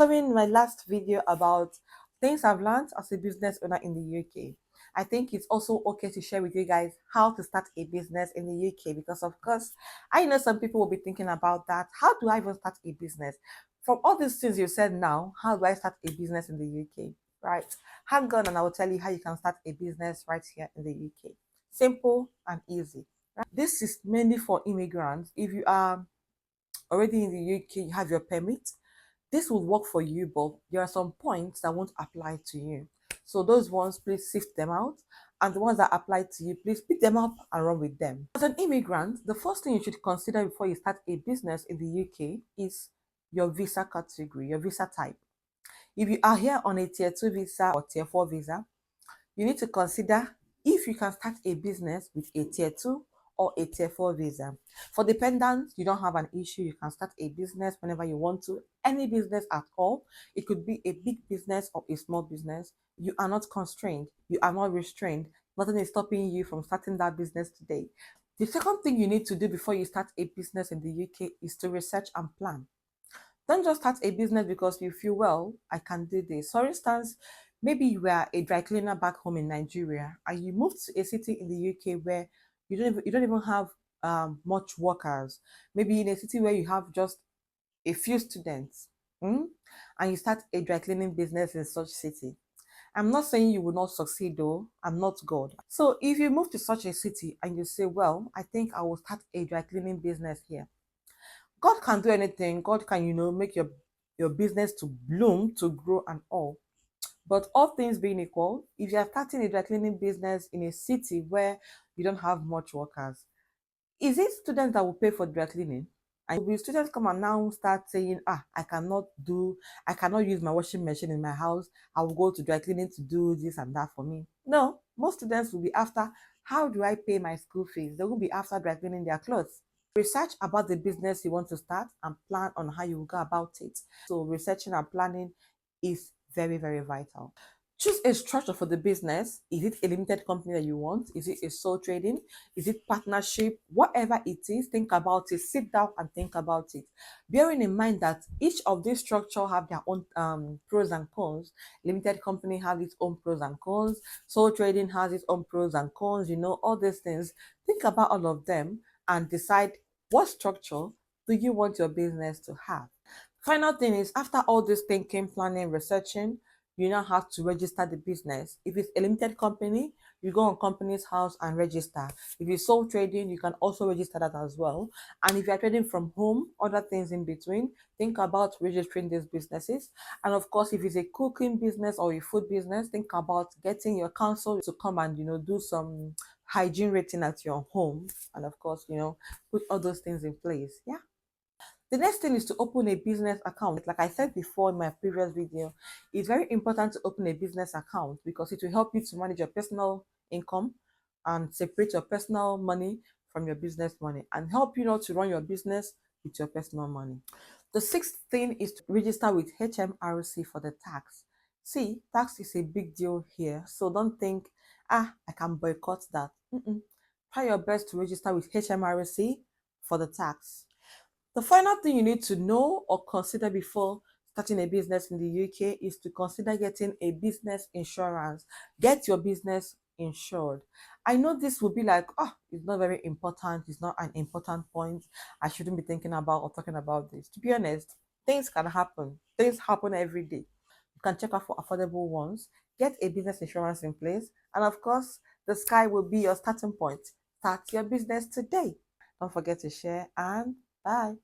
Following my last video about things I've learned as a business owner in the UK, I think it's also okay to share with you guys how to start a business in the UK because, of course, I know some people will be thinking about that. How do I even start a business? From all these things you said now, how do I start a business in the UK? Right? Hang on and I will tell you how you can start a business right here in the UK. Simple and easy. Right? This is mainly for immigrants. If you are already in the UK, you have your permit, this will work for you, but there are some points that won't apply to you. So those ones, please sift them out. And the ones that apply to you, please pick them up and run with them. As an immigrant, the first thing you should consider before you start a business in the UK is your visa category, your visa type. If you are here on a tier 2 visa or tier 4 visa, you need to consider if you can start a business with a tier 2 or a tier 4 visa. For dependents, you don't have an issue. You can start a business whenever you want to, any business at all. It could be a big business or a small business. You are not constrained. You are not restrained. Nothing is stopping you from starting that business today. The second thing you need to do before you start a business in the UK is to research and plan. Don't just start a business because you feel, well, I can do this. For instance, maybe you are a dry cleaner back home in Nigeria and you moved to a city in the UK where you don't even have much workers. Maybe in a city where you have just a few students, and you start a dry cleaning business in such city. I'm not saying you will not succeed though. I'm not God. So if you move to such a city and you say, well, I think I will start a dry cleaning business here, God can do anything. God can, make your business to bloom, to grow and all. But all things being equal, if you are starting a dry cleaning business in a city where you don't have much workers, is it students that will pay for dry cleaning? And will students come and now start saying, I cannot use my washing machine in my house. I will go to dry cleaning to do this and that for me. No, most students will be after, how do I pay my school fees? They will be after dry cleaning their clothes. Research about the business you want to start and plan on how you will go about it. So researching and planning is very, very vital. Choose a structure for the business. Is it a limited company that you want? Is it a sole trading? Is it partnership? Whatever it is, think about it. Sit down and think about it. Bearing in mind that each of these structures have their own pros and cons. Limited company has its own pros and cons. Sole trading has its own pros and cons. All these things. Think about all of them and decide what structure do you want your business to have. Final thing is, after all this thinking, planning, researching, you now have to register the business. If it's a limited company, you go on company's house and register. If it's sole trading, you can also register that as well. And if you're trading from home, other things in between, think about registering these businesses. And of course, if it's a cooking business or a food business, think about getting your council to come and do some hygiene rating at your home. And of course, put all those things in place. Yeah. The next thing is to open a business account. Like I said before in my previous video, it's very important to open a business account because it will help you to manage your personal income and separate your personal money from your business money and help you to run your business with your personal money. The sixth thing is to register with HMRC for the tax. See, tax is a big deal here, so don't think, I can boycott that. Try your best to register with HMRC for the tax. The final thing you need to know or consider before starting a business in the UK is to consider getting a business insurance. Get your business insured. I know this will be like, it's not very important. It's not an important point. I shouldn't be thinking about or talking about this. To be honest, things can happen. Things happen every day. You can check out for affordable ones. Get a business insurance in place. And of course, the sky will be your starting point. Start your business today. Don't forget to share and bye.